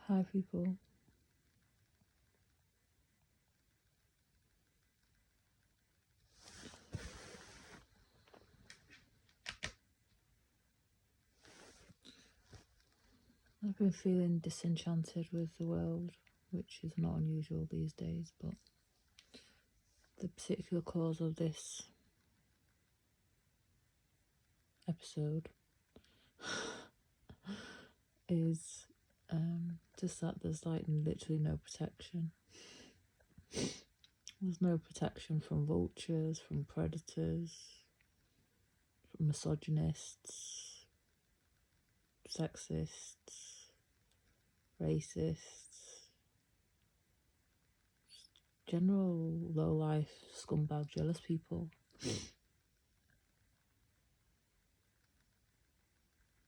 Hi, people. I've been feeling disenchanted with the world, which is not unusual these days, but the particular cause of this episode is just that there's like literally no protection. There's no protection from vultures, from predators, from misogynists, sexists, racists, general low-life scumbag jealous people.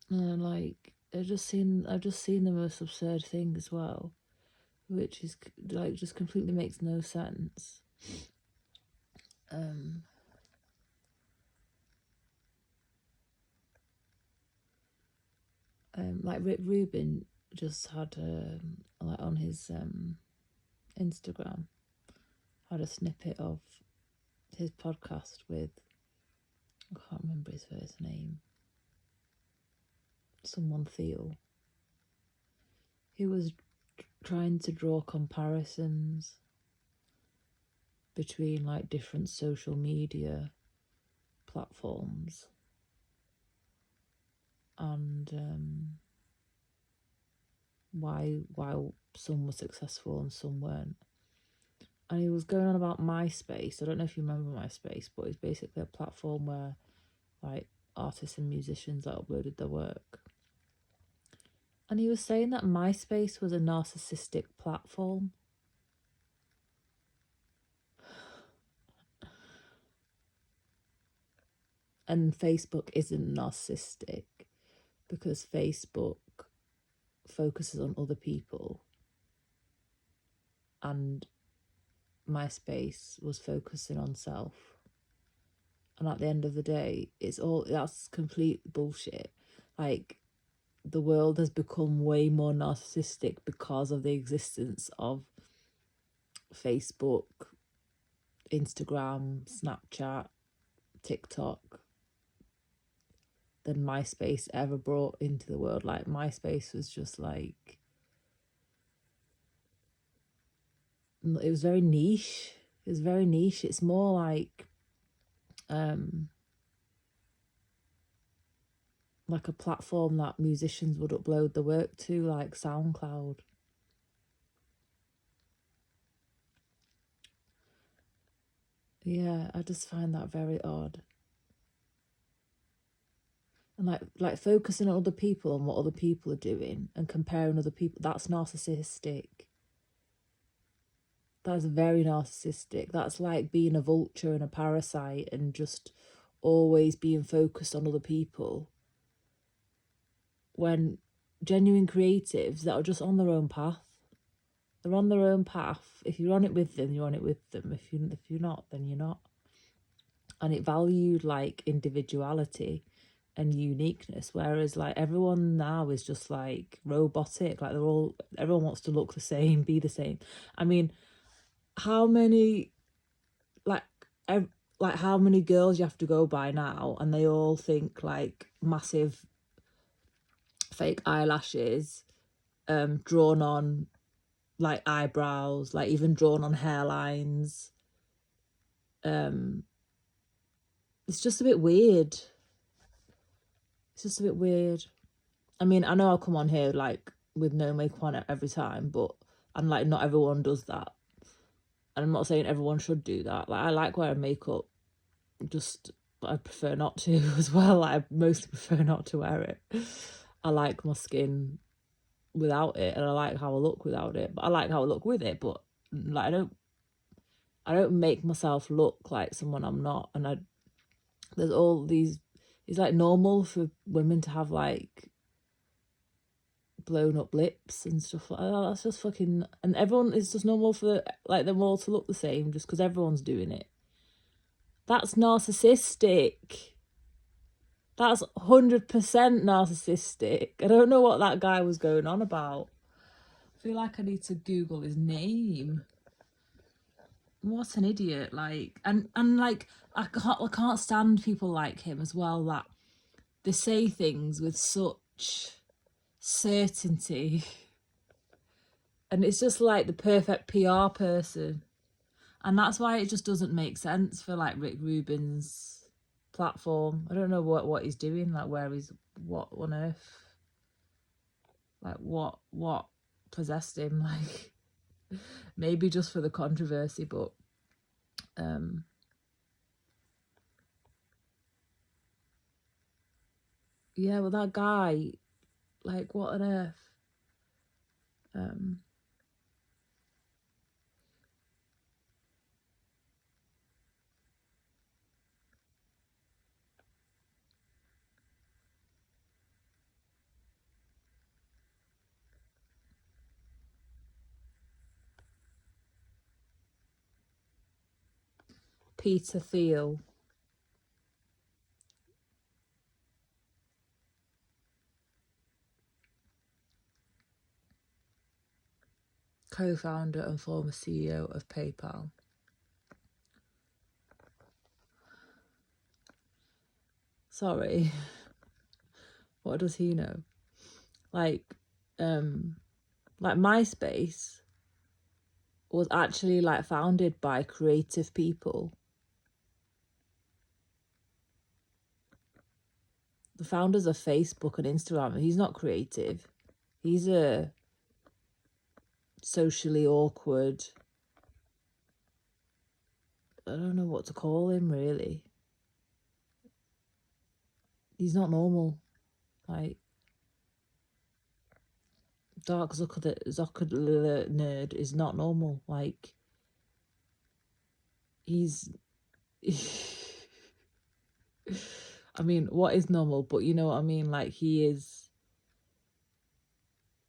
And like I've just seen the most absurd thing as well, which is like just completely makes no sense. Like Rick Rubin just had like on his Instagram had a snippet of his podcast with, I can't remember his first name, someone Thiel. He was trying to draw comparisons between like different social media platforms and why some were successful and some weren't. And he was going on about MySpace. I don't know if you remember MySpace, but it's basically a platform where like artists and musicians that uploaded their work. And he was saying that MySpace was a narcissistic platform. And Facebook isn't narcissistic because Facebook focuses on other people, and MySpace was focusing on self. And at the end of the day, that's complete bullshit. Like, the world has become way more narcissistic because of the existence of Facebook, Instagram, Snapchat, TikTok than MySpace ever brought into the world. Like, MySpace was just like, it was very niche. It's more like a platform that musicians would upload the work to, like SoundCloud. Yeah, I just find that very odd. And like focusing on other people and what other people are doing and comparing other people, that's narcissistic. That's very narcissistic. That's like being a vulture and a parasite and just always being focused on other people. When genuine creatives that are just on their own path, they're on their own path. If you're on it with them, you're on it with them. If you're not, then you're not. And it valued like individuality and uniqueness, whereas like everyone now is just like robotic. Like everyone wants to look the same, be the same. I mean, how many how many girls you have to go by now, and they all think like massive fake eyelashes, drawn on like eyebrows, like even drawn on hairlines. It's just a bit weird. I mean, I know I'll come on here like with no makeup on it every time, and like not everyone does that. And I'm not saying everyone should do that. Like, I like wearing makeup, just I prefer not to as well. Like, I mostly prefer not to wear it. I like my skin without it, and I like how I look without it. But I like how I look with it. But like, I don't make myself look like someone I'm not. And there's all these. It's like normal for women to have like blown up lips and stuff like that. That's just fucking, and everyone, it's just normal for like them all to look the same just because everyone's doing it. That's narcissistic. That's 100% narcissistic. I don't know what that guy was going on about. feel like I need to Google his name. What an idiot. Like, and like, I can't stand people like him as well, that they say things with such certainty. And it's just like the perfect PR person. And that's why it just doesn't make sense for like Rick Rubin's platform. I don't know what he's doing, like where he's, what on earth, like what possessed him, like maybe just for the controversy, but yeah, well, that guy, like, what on earth? Peter Thiel. Co-founder and former CEO of PayPal. Sorry. What does he know? Like MySpace was actually like founded by creative people. The founders of Facebook and Instagram, he's not creative. He's a socially awkward, I don't know what to call him, really. He's not normal. Like, Dark Zuckerberg nerd is not normal. Like, he's I mean, what is normal? But you know what I mean? Like, he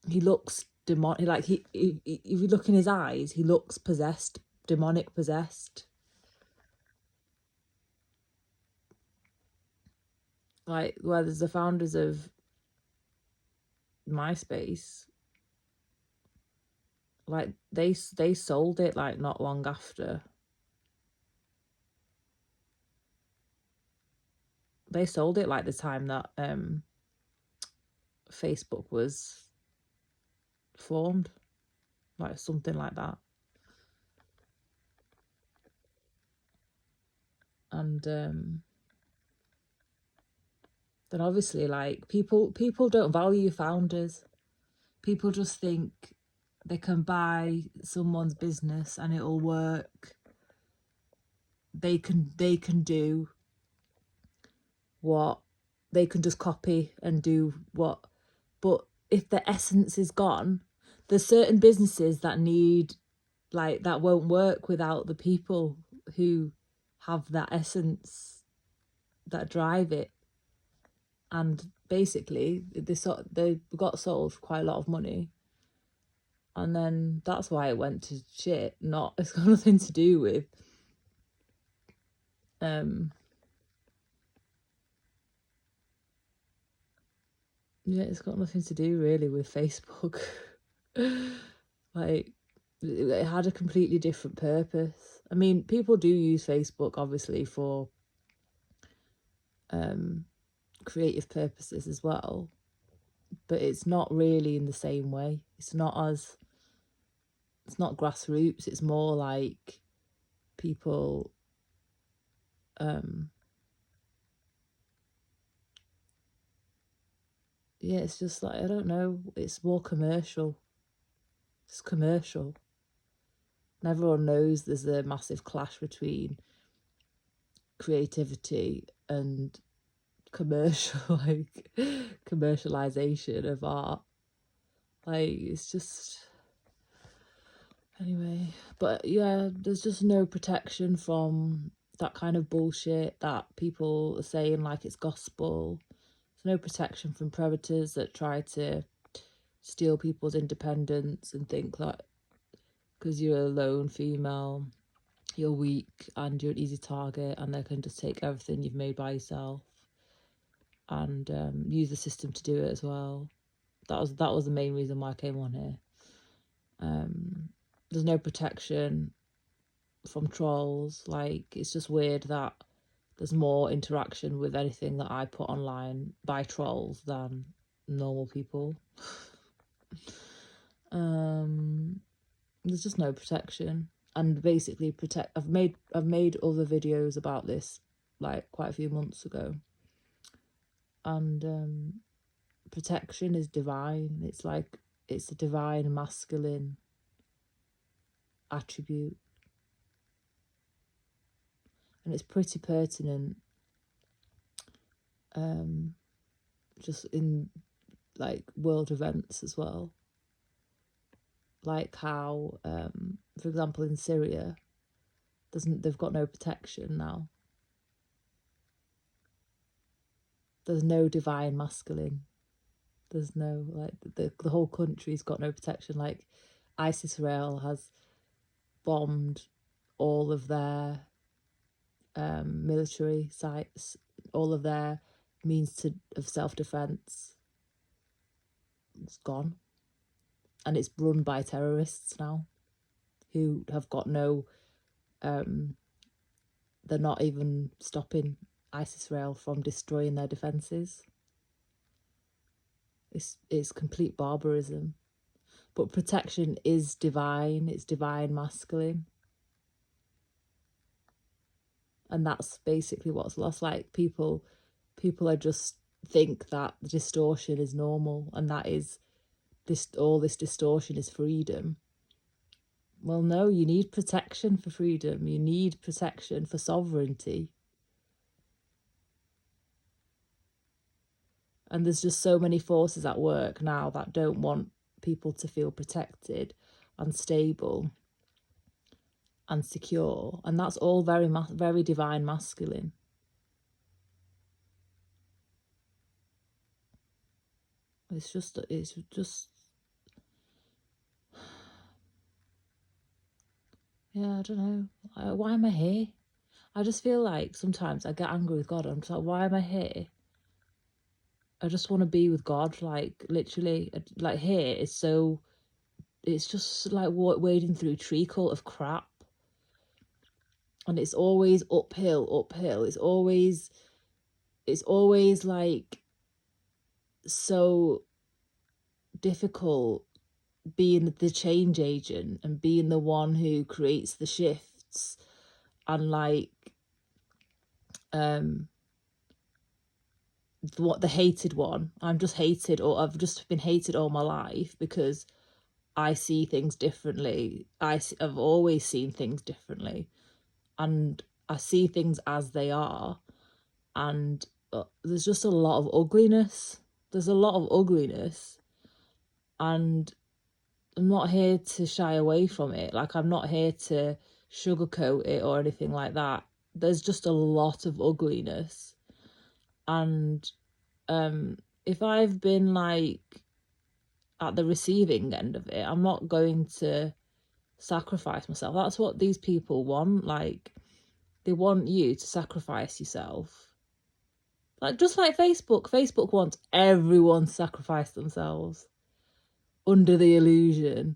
looks demonic. Like, if you look in his eyes, he looks possessed, demonic possessed. Like, whereas the founders of MySpace, like, they sold it like not long after. They sold it like the time that Facebook was formed, like something like that. And then obviously, like, people don't value founders. People just think they can buy someone's business and it'll work. They can do what they can just copy and do what. But if the essence is gone, there's certain businesses that need, like, that won't work without the people who have that essence, that drive it. And basically they got sold for quite a lot of money, and then that's why it went to shit. It's got nothing to do with yeah, it's got nothing to do really with Facebook. Like, it had a completely different purpose. I mean, people do use Facebook obviously for creative purposes as well, but it's not really in the same way. It's not grassroots. It's more like people yeah, it's just like, I don't know, it's more commercial. It's commercial. And everyone knows there's a massive clash between creativity and commercial, like, commercialization of art. Like, it's just, anyway. But yeah, there's just no protection from that kind of bullshit that people are saying like it's gospel. There's no protection from predators that try to steal people's independence and think that because you're a lone female, you're weak and you're an easy target, and they can just take everything you've made by yourself and use the system to do it as well. That was the main reason why I came on here. There's no protection from trolls. Like, it's just weird that there's more interaction with anything that I put online by trolls than normal people. There's just no protection. And basically I've made other videos about this like quite a few months ago. And protection is divine. It's like, it's a divine masculine attribute. And it's pretty pertinent just in like world events as well. Like how, for example, in Syria, they've got no protection now. There's no divine masculine. There's no, like, the whole country's got no protection. Like, ISIS-Rail has bombed all of their military sites, all of their means of self-defense. It's gone. And it's run by terrorists now who have got no, they're not even stopping ISIS-Rail from destroying their defences. It's complete barbarism. But protection is divine. It's divine masculine. And that's basically what's lost. Like, people are just think that distortion is normal, and that is all this distortion is freedom. Well, no, you need protection for freedom. You need protection for sovereignty. And there's just so many forces at work now that don't want people to feel protected and stable and secure. And that's all very, very divine masculine. It's just, yeah, I don't know. Why am I here? I just feel like sometimes I get angry with God. I'm just like, why am I here? I just want to be with God, like, literally. Like, here is so, it's just like wading through treacle of crap. And it's always uphill. It's always like so difficult being the change agent and being the one who creates the shifts, and like the hated one. I'm just hated, or I've just been hated all my life because I see things differently. I've always seen things differently, and I see things as they are. And there's just a lot of ugliness. There's a lot of ugliness, and I'm not here to shy away from it. Like, I'm not here to sugarcoat it or anything like that. There's just a lot of ugliness. And if I've been like at the receiving end of it, I'm not going to sacrifice myself. That's what these people want. Like, they want you to sacrifice yourself. Like, just like Facebook wants everyone to sacrifice themselves under the illusion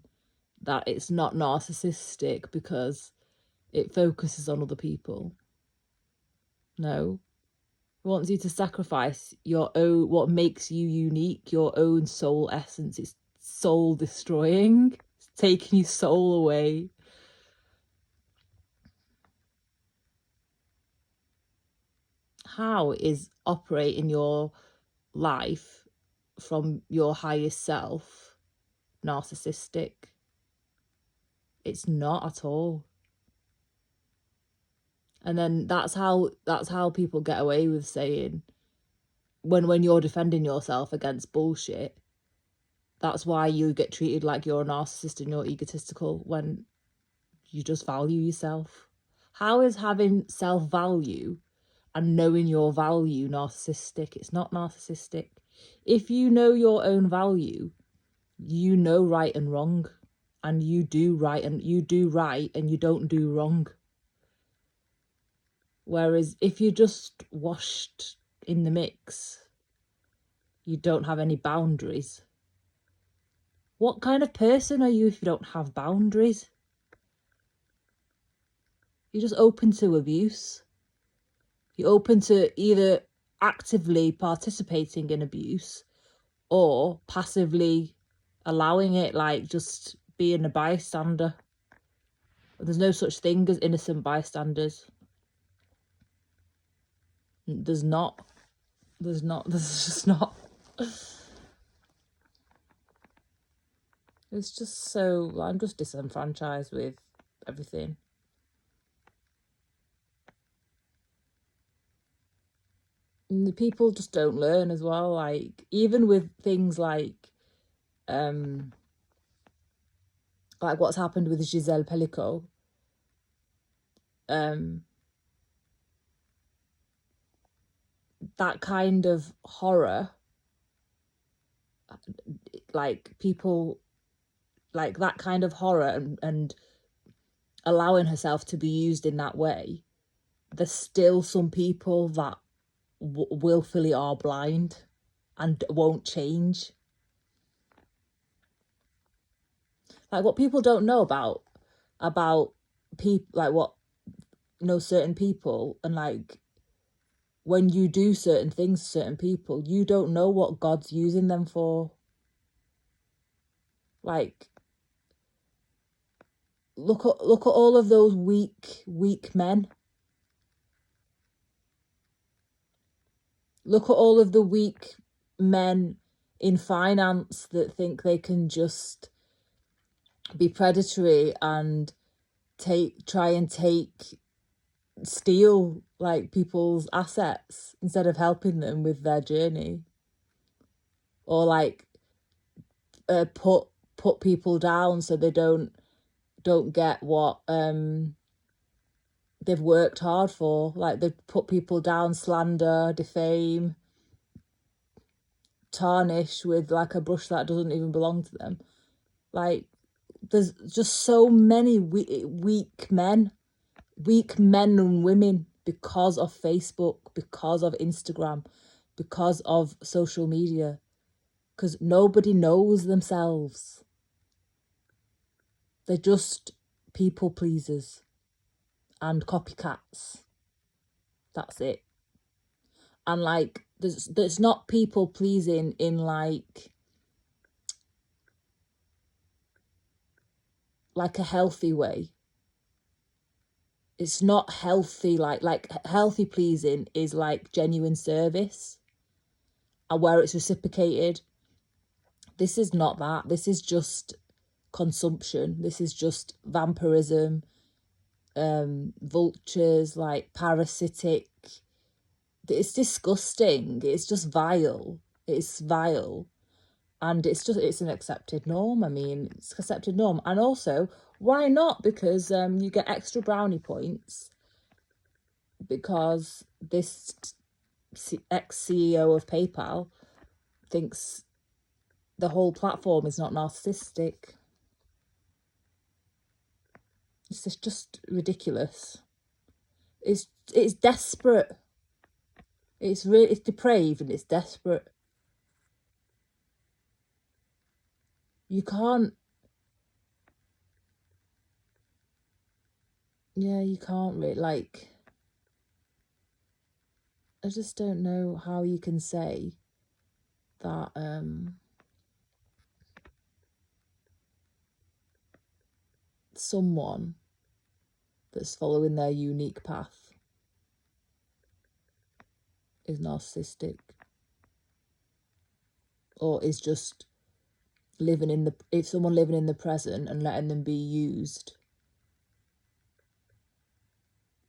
that it's not narcissistic because it focuses on other people. No. It wants you to sacrifice your own, what makes you unique, your own soul essence. It's soul destroying. It's taking your soul away. How is operating your life from your highest self narcissistic? It's not at all. And then that's how people get away with saying, when you're defending yourself against bullshit, that's why you get treated like you're a narcissist and you're egotistical, when you just value yourself. How is having self-value and knowing your value narcissistic? It's not narcissistic. If you know your own value, you know right and wrong, and you do right and you don't do wrong. Whereas if you're just washed in the mix, you don't have any boundaries. What kind of person are you if you don't have boundaries? You're just open to abuse. You're open to either actively participating in abuse or passively allowing it, like just being a bystander. There's no such thing as innocent bystanders. There's not. There's just not. It's just so, I'm just disenfranchised with everything. And the people just don't learn as well. Like, even with things like what's happened with Giselle Pellico, that kind of horror, like people, like that kind of horror and allowing herself to be used in that way, there's still some people that willfully are blind and won't change. Like, what people don't know about people, like what, certain people, and like when you do certain things to certain people, you don't know what God's using them for. Like, look at all of those weak men. Look at all of the weak men in finance that think they can just be predatory and steal like people's assets instead of helping them with their journey, or like put people down so they don't get what they've worked hard for. Like, they put people down, slander, defame, tarnish with like a brush that doesn't even belong to them. Like, there's just so many weak men and women because of Facebook, because of Instagram, because of social media, because nobody knows themselves. They're just people pleasers and copycats. That's it. And like, there's not people pleasing in like a healthy way. It's not healthy. Like healthy pleasing is like genuine service and where it's reciprocated. This is not that. This is just consumption. This is just vampirism, vultures, like parasitic. It's disgusting. It's just vile. It's vile. And it's an accepted norm. I mean, it's accepted norm. And also, why not? Because you get extra brownie points because this ex-CEO of PayPal thinks the whole platform is not narcissistic. It's just ridiculous. It's desperate. It's depraved and it's desperate. You can't. Yeah, you can't really, like, I just don't know how you can say that someone that's following their unique path is narcissistic or is just if someone living in the present and letting them be used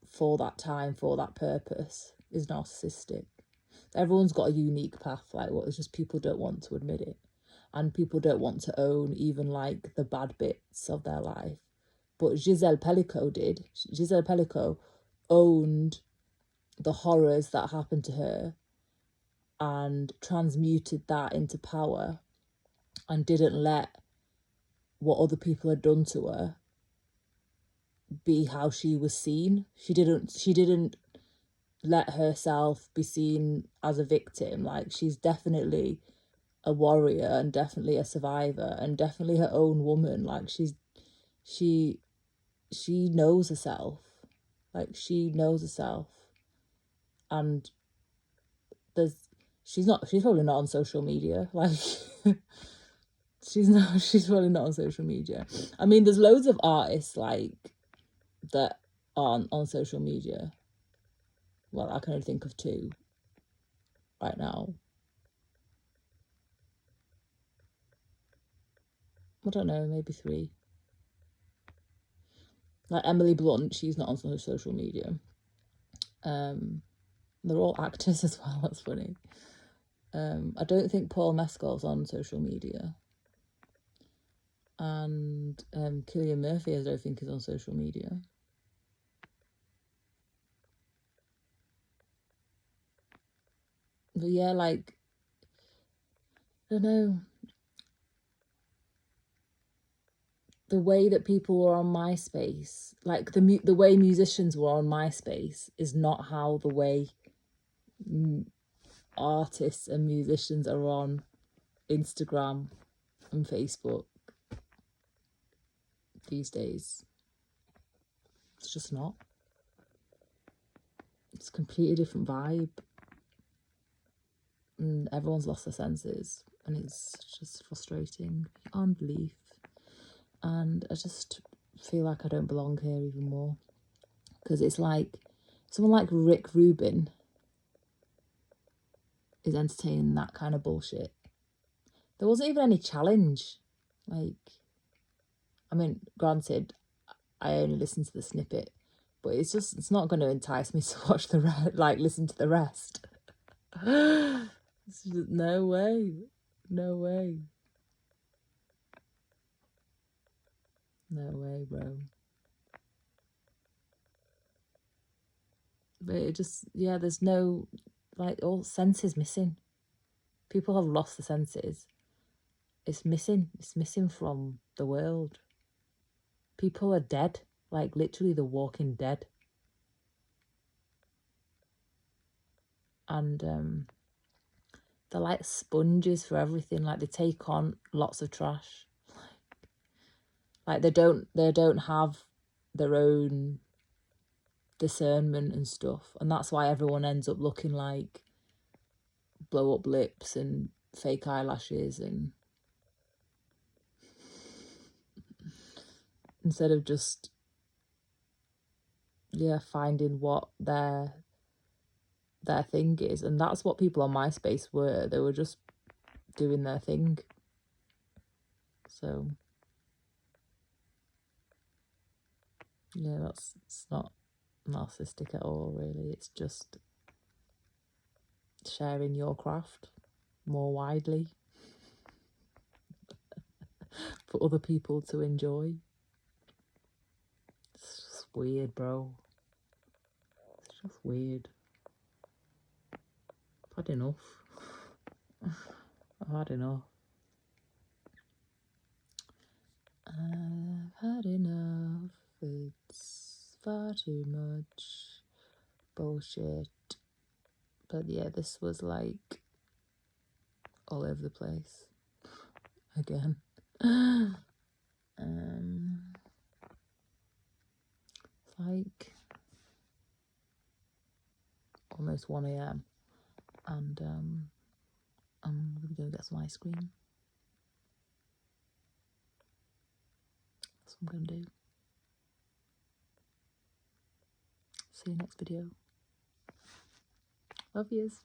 for that time, for that purpose, is narcissistic. Everyone's got a unique path, like what, it's just people don't want to admit it, and people don't want to own even like the bad bits of their life. But Giselle Pellico did. Giselle Pellico owned the horrors that happened to her and transmuted that into power and didn't let what other people had done to her be how she was seen. She didn't let herself be seen as a victim. Like, she's definitely a warrior and definitely a survivor and definitely her own woman. Like she knows herself. Like she knows herself. And she's probably not on social media. Like she's probably not on social media. I mean, there's loads of artists like that aren't on social media. Well, I can only think of 2 right now. I don't know, maybe 3. Like Emily Blunt, she's not on social media. They're all actors as well. That's funny. I don't think Paul Mescal's on social media. And Cillian Murphy, I don't think, is on social media. But yeah, like, I don't know. The way that people were on MySpace, like the way musicians were on MySpace, is not how the way artists and musicians are on Instagram and Facebook these days. It's just not. It's a completely different vibe. And everyone's lost their senses. And it's just frustrating beyond belief. And I just feel like I don't belong here even more. Because it's like someone like Rick Rubin is entertaining that kind of bullshit. There wasn't even any challenge. Like, I mean, granted, I only listened to the snippet, but it's not going to entice me to watch listen to the rest. It's just, no way. No way. No way, bro. But it just, yeah, there's no, like, all senses missing. People have lost the senses. It's missing. It's missing from the world. People are dead. Like, literally the walking dead. And they're like sponges for everything. Like, they take on lots of trash. Like, they don't have their own discernment and stuff. And that's why everyone ends up looking like blow up lips and fake eyelashes, and instead of just finding what their thing is. And that's what people on MySpace were. They were just doing their thing. So yeah, it's not narcissistic at all, really. It's just sharing your craft more widely for other people to enjoy. It's just weird, bro. It's just weird. I've had enough. I've had enough. I've had enough. It's far too much bullshit. But yeah, this was like all over the place again. It's like almost 1 a.m. and I'm gonna go get some ice cream. That's what I'm gonna do. See you next video. Love yous.